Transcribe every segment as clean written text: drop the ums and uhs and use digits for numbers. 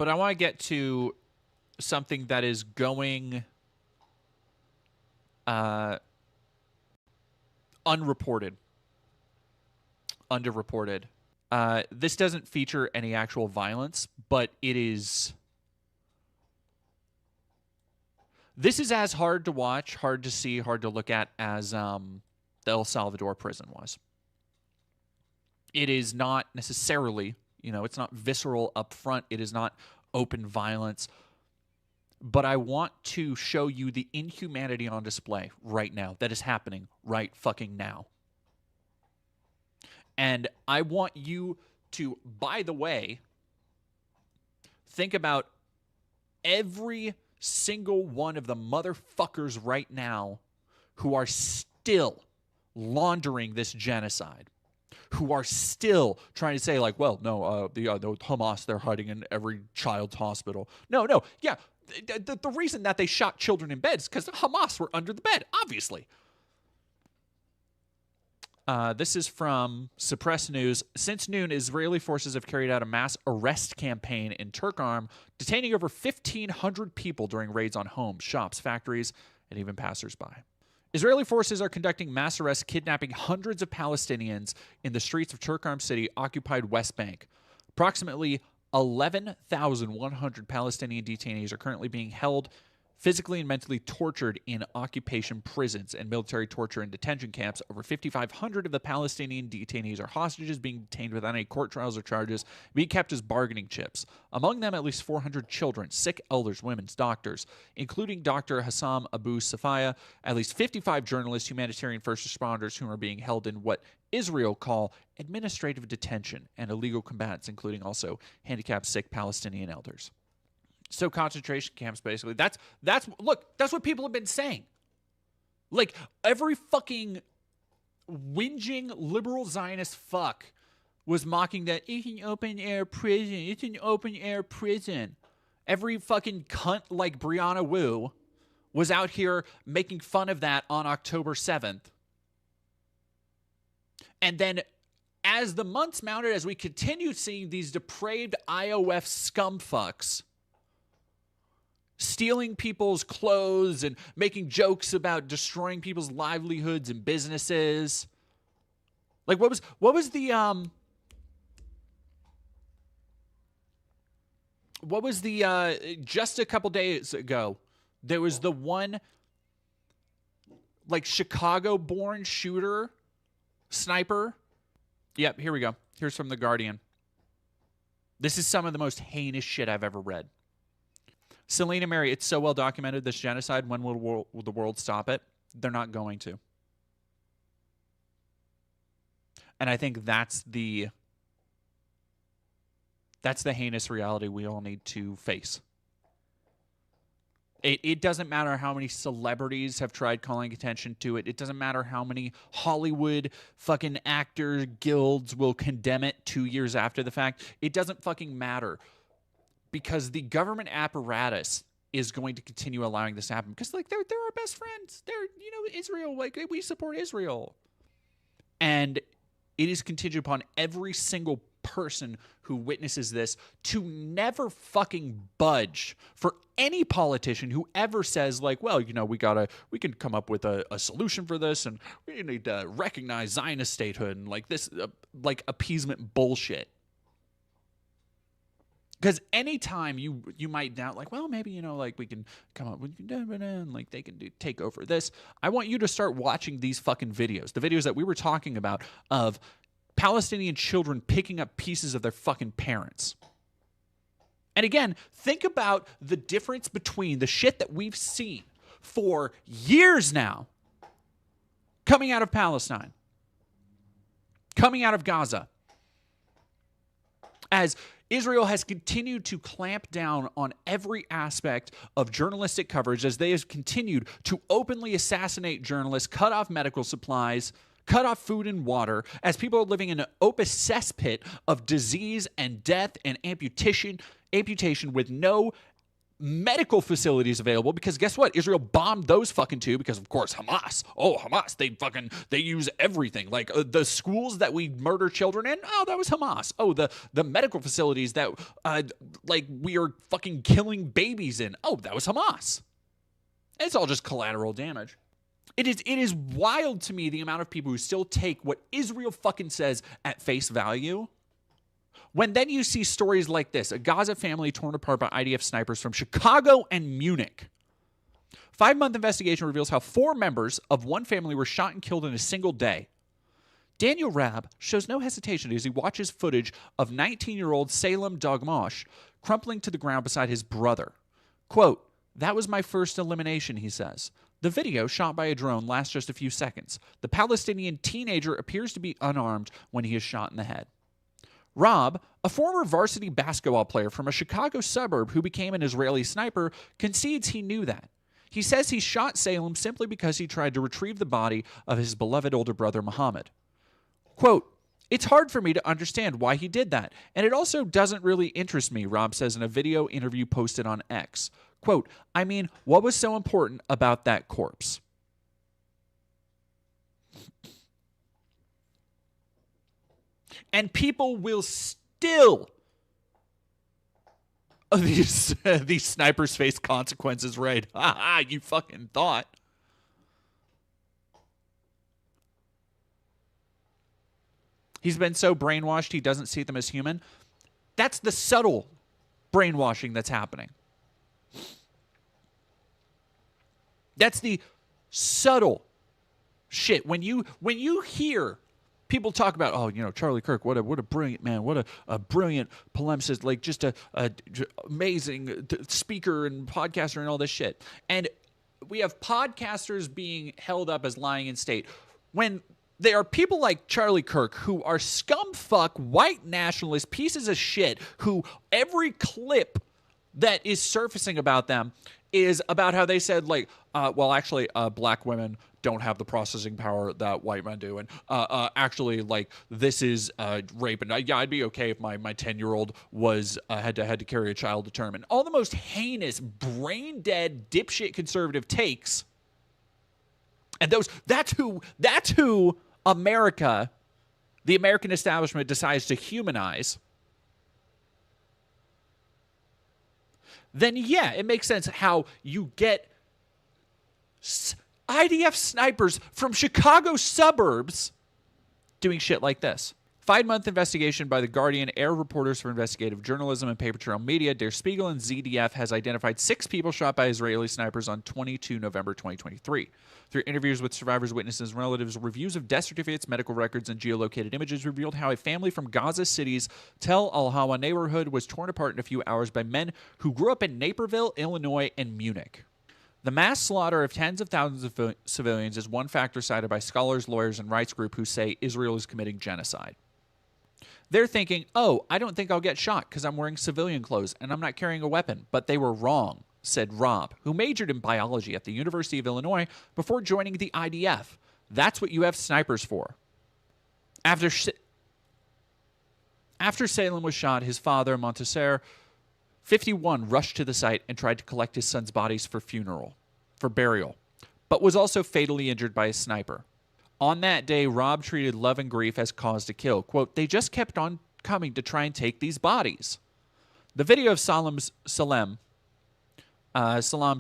But I want to get to something that is going unreported, underreported. This doesn't feature any actual violence, but it is... This is as hard to watch, hard to see, hard to look at as the El Salvador prison was. It is not necessarily, it's not visceral up front. It is not open violence. But I want to show you the inhumanity on display right now that is happening right fucking now. And I want you to, by the way, think about every single one of the motherfuckers right now who are still laundering this genocide, who are still trying to say, like, well, no, the Hamas, they're hiding in every child's hospital. No, yeah. The reason that they shot children in bed is because the Hamas were under the bed, obviously. This is from Suppress News. Since noon, Israeli forces have carried out a mass arrest campaign in Turkarm, detaining over 1,500 people during raids on homes, shops, factories, and even passersby. Israeli forces are conducting mass arrests, kidnapping hundreds of Palestinians in the streets of Turkarm City, occupied West Bank. Approximately 11,100 Palestinian detainees are currently being held, physically and mentally tortured in occupation prisons and military torture and detention camps. Over 5,500 of the Palestinian detainees are hostages being detained without any court trials or charges, being kept as bargaining chips. Among them, at least 400 children, sick elders, women, doctors, including Dr. Hassam Abu Safia, at least 55 journalists, humanitarian first responders who are being held in what Israel call administrative detention, and illegal combatants, including also handicapped, sick Palestinian elders. So concentration camps, basically. That's what people have been saying. Like, every fucking whinging liberal Zionist fuck was mocking that it's an open-air prison. It's an open-air prison. Every fucking cunt like Brianna Wu was out here making fun of that on October 7th. And then as the months mounted, as we continued seeing these depraved IOF scumfucks stealing people's clothes and making jokes about destroying people's livelihoods and businesses. Like, what was the just a couple days ago, there was the one, like, Chicago-born shooter, sniper. Yep, here we go. Here's from The Guardian. This is some of the most heinous shit I've ever read. Selena Mary, it's so well documented, this genocide. When will the world stop it? They're not going to. And I think that's the heinous reality we all need to face. It doesn't matter how many celebrities have tried calling attention to it. It doesn't matter how many Hollywood fucking actor guilds will condemn it 2 years after the fact. It doesn't fucking matter. Because the government apparatus is going to continue allowing this to happen. Because, like, they're our best friends. They're, Israel. Like, we support Israel. And it is contingent upon every single person who witnesses this to never fucking budge for any politician who ever says, like, well, we can come up with a solution for this, and we need to recognize Zionist statehood and, like, this, like, appeasement bullshit. Because anytime you might doubt, like, well, maybe, like, we can come up with, and, like, they can take over this. I want you to start watching these fucking videos. The videos that we were talking about of Palestinian children picking up pieces of their fucking parents. And again, think about the difference between the shit that we've seen for years now coming out of Palestine, coming out of Gaza, as Israel has continued to clamp down on every aspect of journalistic coverage, as they have continued to openly assassinate journalists, cut off medical supplies, cut off food and water, as people are living in an open cesspit of disease and death and amputation with no medical facilities available, because guess what? Israel bombed those fucking two because, of course, Hamas. Oh, Hamas. They use everything. Like the schools that we murder children in. Oh, that was Hamas. Oh, the medical facilities that like we are fucking killing babies in. Oh, that was Hamas. It's all just collateral damage. It is wild to me the amount of people who still take what Israel fucking says at face value. When then you see stories like this, a Gaza family torn apart by IDF snipers from Chicago and Munich. 5-month investigation reveals how 4 members of one family were shot and killed in a single day. Daniel Raab shows no hesitation as he watches footage of 19-year-old Salem Dagmash crumpling to the ground beside his brother. Quote, "That was my first elimination," he says. The video, shot by a drone, lasts just a few seconds. The Palestinian teenager appears to be unarmed when he is shot in the head. Rob, a former varsity basketball player from a Chicago suburb who became an Israeli sniper, concedes he knew that. He says he shot Salem simply because he tried to retrieve the body of his beloved older brother Muhammad. Quote, "It's hard for me to understand why he did that, and it also doesn't really interest me," Rob says in a video interview posted on X. Quote, "I mean, what was so important about that corpse?" And people will still, these snipers face consequences, right? Ha ha, you fucking thought. He's been so brainwashed he doesn't see them as human. That's the subtle brainwashing that's happening. That's the subtle shit. When you hear people talk about, oh, you know, Charlie Kirk, what a brilliant man, what a brilliant polemicist, like just a amazing speaker and podcaster and all this shit. And we have podcasters being held up as lying in state when there are people like Charlie Kirk who are scumfuck, white nationalist pieces of shit who every clip that is surfacing about them is about how they said, like, well, actually, black women don't have the processing power that white men do. And actually, like, this is rape. And yeah, I'd be okay if my 10-year-old was had to carry a child to term. And all the most heinous, brain-dead, dipshit conservative takes. And that's who America, the American establishment, decides to humanize. Then yeah, it makes sense how you get IDF snipers from Chicago suburbs doing shit like this. 5-month investigation by The Guardian, Air Reporters for Investigative Journalism, and Paper Trail Media, Der Spiegel, and ZDF has identified 6 people shot by Israeli snipers on 22 November 2023. Through interviews with survivors, witnesses, and relatives, reviews of death certificates, medical records, and geolocated images revealed how a family from Gaza City's Tel Al-Hawa neighborhood was torn apart in a few hours by men who grew up in Naperville, Illinois, and Munich. The mass slaughter of tens of thousands of civilians is one factor cited by scholars, lawyers, and rights groups who say Israel is committing genocide. They're thinking, oh, I don't think I'll get shot because I'm wearing civilian clothes and I'm not carrying a weapon. But they were wrong, said Rob, who majored in biology at the University of Illinois before joining the IDF. That's what you have snipers for. After Salem was shot, his father, Monteser, 51, rushed to the site and tried to collect his son's bodies for burial, but was also fatally injured by a sniper. On that day, Rob treated love and grief as cause to kill. Quote, they just kept on coming to try and take these bodies. The video of Salam's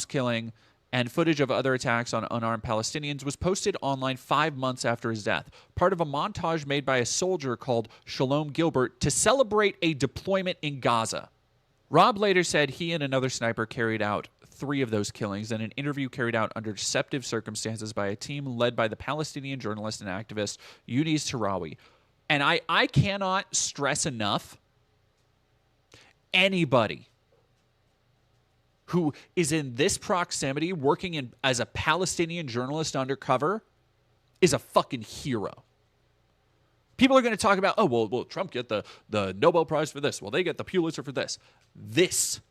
killing and footage of other attacks on unarmed Palestinians was posted online 5 months after his death, part of a montage made by a soldier called Shalom Gilbert to celebrate a deployment in Gaza. Rob later said he and another sniper carried out 3 of those killings in an interview carried out under deceptive circumstances by a team led by the Palestinian journalist and activist Yunis Tarawi. And I cannot stress enough, anybody who is in this proximity working as a Palestinian journalist undercover is a fucking hero. People are going to talk about, oh, well, will Trump get the Nobel Prize for this? Will they get the Pulitzer for this? This.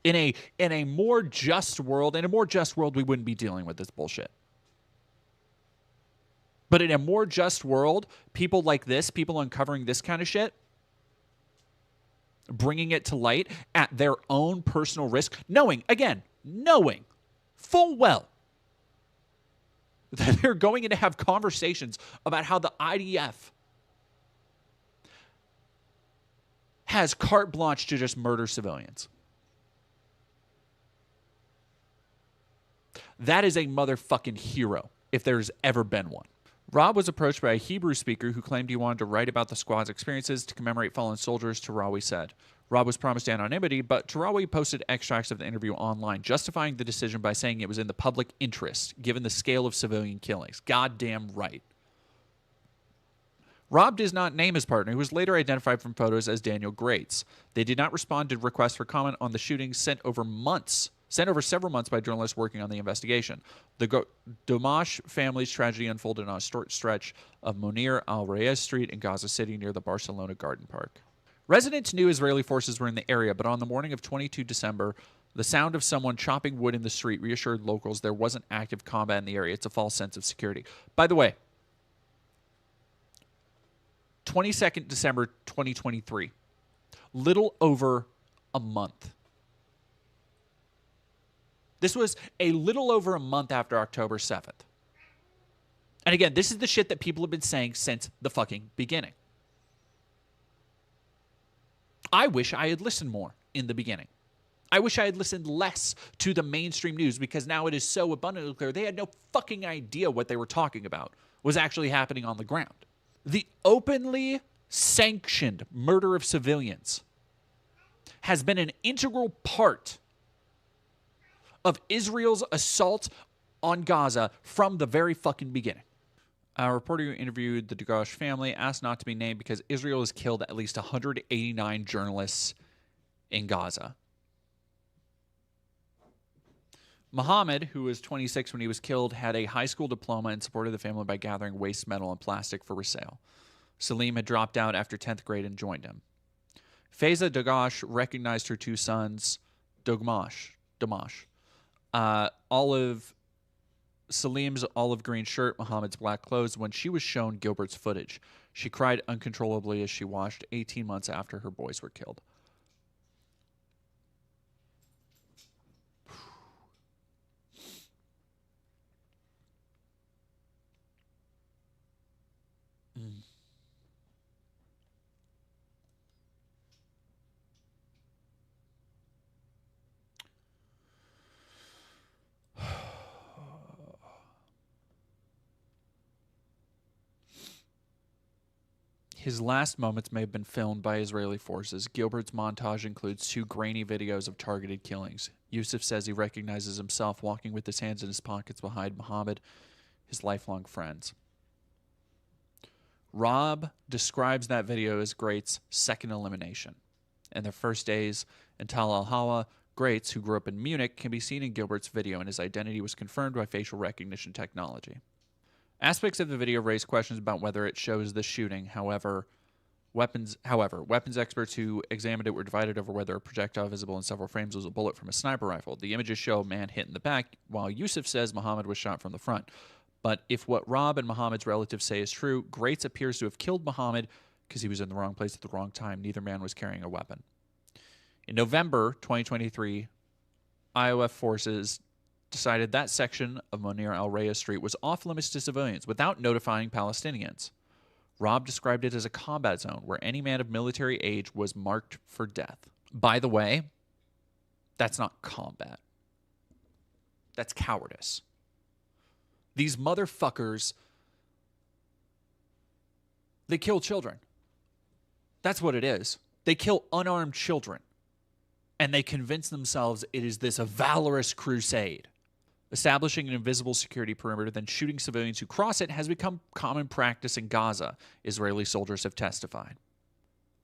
In a more just world, we wouldn't be dealing with this bullshit. But in a more just world, people like this, people uncovering this kind of shit, bringing it to light at their own personal risk, knowing full well that they're going to have conversations about how the IDF has carte blanche to just murder civilians. That is a motherfucking hero, if there's ever been one. Rob was approached by a Hebrew speaker who claimed he wanted to write about the squad's experiences to commemorate fallen soldiers, Tarawi said. Rob was promised anonymity, but Tarawi posted extracts of the interview online, justifying the decision by saying it was in the public interest, given the scale of civilian killings. Goddamn right. Rob does not name his partner, who was later identified from photos as Daniel Grates. They did not respond to requests for comment on the shooting sent over several months by journalists working on the investigation. The Domash family's tragedy unfolded on a short stretch of Munir al-Reyes Street in Gaza City near the Barcelona Garden Park. Residents knew Israeli forces were in the area, but on the morning of 22 December, the sound of someone chopping wood in the street reassured locals there wasn't active combat in the area. It's a false sense of security. By the way, 22nd December 2023, little over a month. This was a little over a month after October 7th. And again, this is the shit that people have been saying since the fucking beginning. I wish I had listened more in the beginning. I wish I had listened less to the mainstream news, because now it is so abundantly clear they had no fucking idea what they were talking about was actually happening on the ground. The openly sanctioned murder of civilians has been an integral part of Israel's assault on Gaza from the very fucking beginning. A reporter who interviewed the Dagosh family asked not to be named because Israel has killed at least 189 journalists in Gaza. Muhammad, who was 26 when he was killed, had a high school diploma and supported the family by gathering waste metal and plastic for resale. Salim had dropped out after 10th grade and joined him. Faiza Dagosh recognized her two sons, Damash, Salim's olive green shirt, Muhammad's black clothes, when she was shown Gilbert's footage. She cried uncontrollably as she watched 18 months after her boys were killed. His last moments may have been filmed by Israeli forces. Gilbert's montage includes 2 grainy videos of targeted killings. Yusuf says he recognizes himself walking with his hands in his pockets behind Muhammad, his lifelong friends. Rob describes that video as Grates' second elimination. In their first days in Tal al-Hawa, Grates, who grew up in Munich, can be seen in Gilbert's video, and his identity was confirmed by facial recognition technology. Aspects of the video raise questions about whether it shows the shooting. However, weapons experts who examined it were divided over whether a projectile visible in several frames was a bullet from a sniper rifle. The images show a man hit in the back, while Yusuf says Muhammad was shot from the front. But if what Rob and Muhammad's relatives say is true, Grates appears to have killed Muhammad because he was in the wrong place at the wrong time. Neither man was carrying a weapon. In November 2023, IOF forces decided that section of Munir al-Reyes Street was off limits to civilians without notifying Palestinians. Rob described it as a combat zone where any man of military age was marked for death. By the way, that's not combat. That's cowardice. These motherfuckers, they kill children. That's what it is. They kill unarmed children. And they convince themselves it is this valorous crusade. Establishing an invisible security perimeter, then shooting civilians who cross it has become common practice in Gaza, Israeli soldiers have testified.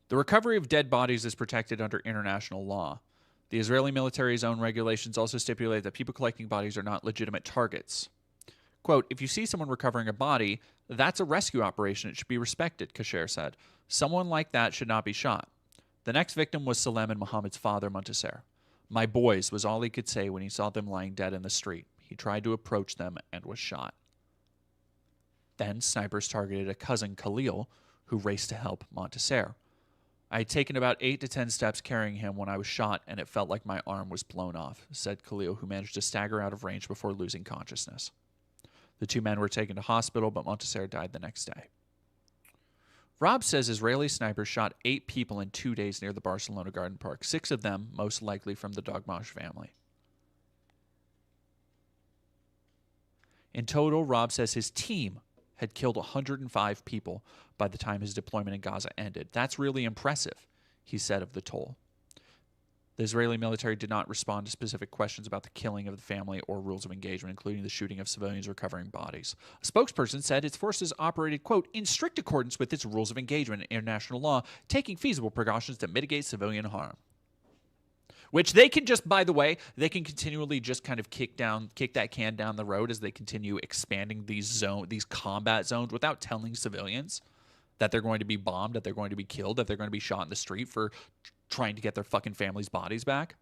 The recovery of dead bodies is protected under international law. The Israeli military's own regulations also stipulate that people collecting bodies are not legitimate targets. Quote, if you see someone recovering a body, that's a rescue operation. It should be respected, Cashapp said. Someone like that should not be shot. The next victim was Salem and Muhammad's father, Montaser. My boys was all he could say when he saw them lying dead in the street. He tried to approach them and was shot. Then snipers targeted a cousin, Khalil, who raced to help Montaser. I had taken about 8 to 10 steps carrying him when I was shot, and it felt like my arm was blown off, said Khalil, who managed to stagger out of range before losing consciousness. The 2 men were taken to hospital, but Monteser died the next day. Rob says Israeli snipers shot 8 people in 2 days near the Barcelona Garden Park, 6 of them most likely from the Dogmash family. In total, Rob says his team had killed 105 people by the time his deployment in Gaza ended. That's really impressive, he said of the toll. The Israeli military did not respond to specific questions about the killing of the family or rules of engagement, including the shooting of civilians recovering bodies. A spokesperson said its forces operated, quote, in strict accordance with its rules of engagement and international law, taking feasible precautions to mitigate civilian harm. Which they can just, by the way, they can continually just kind of kick that can down the road as they continue expanding these combat zones without telling civilians that they're going to be bombed, that they're going to be killed, that they're going to be shot in the street for trying to get their fucking families' bodies back.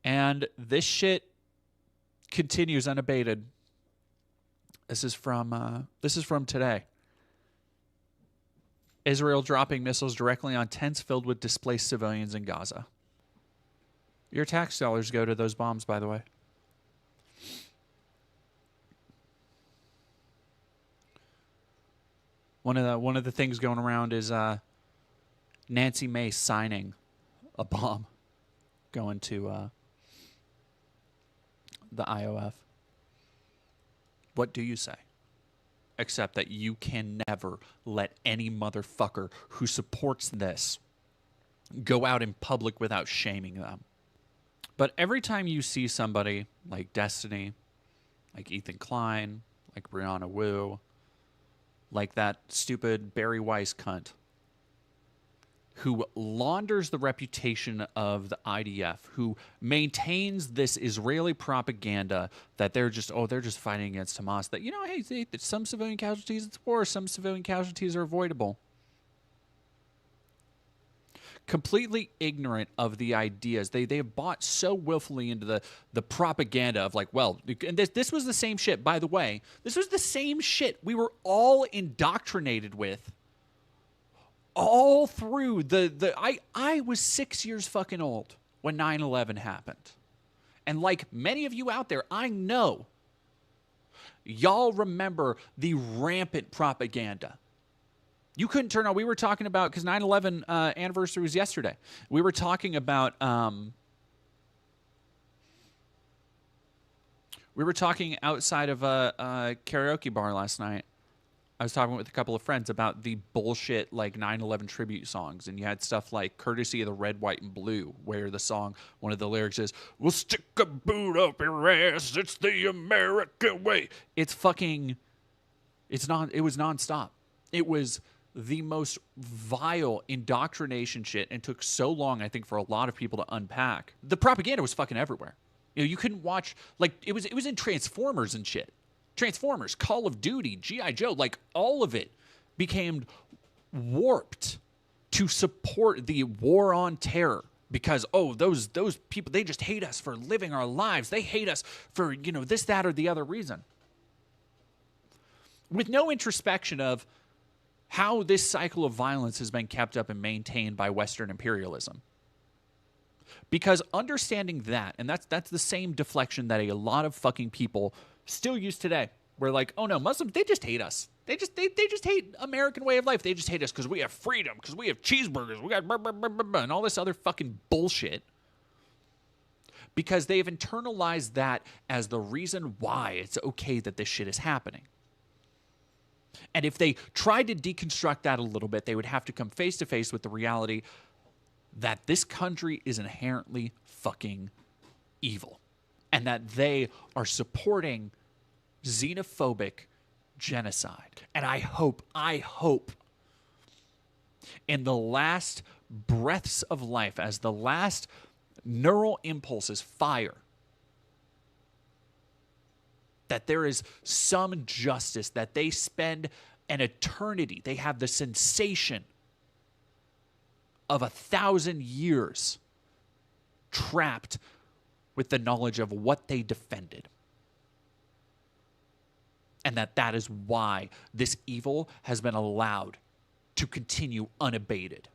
And this shit continues unabated. This is from today. Israel dropping missiles directly on tents filled with displaced civilians in Gaza. Your tax dollars go to those bombs, by the way. One of the things going around is Nancy May signing a bomb going to the IOF. What do you say? Except that you can never let any motherfucker who supports this go out in public without shaming them. But every time you see somebody like Destiny, like Ethan Klein, like Brianna Wu, like that stupid Barry Weiss cunt, who launders the reputation of the IDF, who maintains this Israeli propaganda that they're just fighting against Hamas, that, hey, some civilian casualties, it's war, some civilian casualties are avoidable. Completely ignorant of the ideas. They have bought so willfully into the propaganda of like, well, and this was the same shit, by the way. This was the same shit we were all indoctrinated with all through I was 6 years fucking old when 9/11 happened. And like many of you out there, I know y'all remember the rampant propaganda. You couldn't turn on. We were talking about, because 9/11 anniversary was yesterday. We were talking about we were talking outside of a karaoke bar last night. I was talking with a couple of friends about the bullshit like 9/11 tribute songs, and you had stuff like "Courtesy of the Red, White, and Blue," where the song, one of the lyrics is, "We'll stick a boot up your ass. It's the American way." It was nonstop. It was the most vile indoctrination shit, and took so long, I think, for a lot of people to unpack. The propaganda was fucking everywhere. You couldn't watch, like, it was in Transformers and shit. Transformers, Call of Duty, G.I. Joe, like all of it became warped to support the war on terror because, those people, they just hate us for living our lives. They hate us for, this, that, or the other reason. With no introspection of how this cycle of violence has been kept up and maintained by Western imperialism. Because understanding that, and that's the same deflection that a lot of fucking people still use today. We're like, oh no, Muslims, they just hate us. They just hate American way of life. They just hate us because we have freedom, because we have cheeseburgers, we got blah, blah, blah, blah, blah, and all this other fucking bullshit. Because they've internalized that as the reason why it's okay that this shit is happening. And if they tried to deconstruct that a little bit, they would have to come face to face with the reality that this country is inherently fucking evil. And that they are supporting xenophobic genocide. And I hope, in the last breaths of life, as the last neural impulses fire, that there is some justice, that they spend an eternity, they have the sensation of 1,000 years trapped with the knowledge of what they defended. And that is why this evil has been allowed to continue unabated.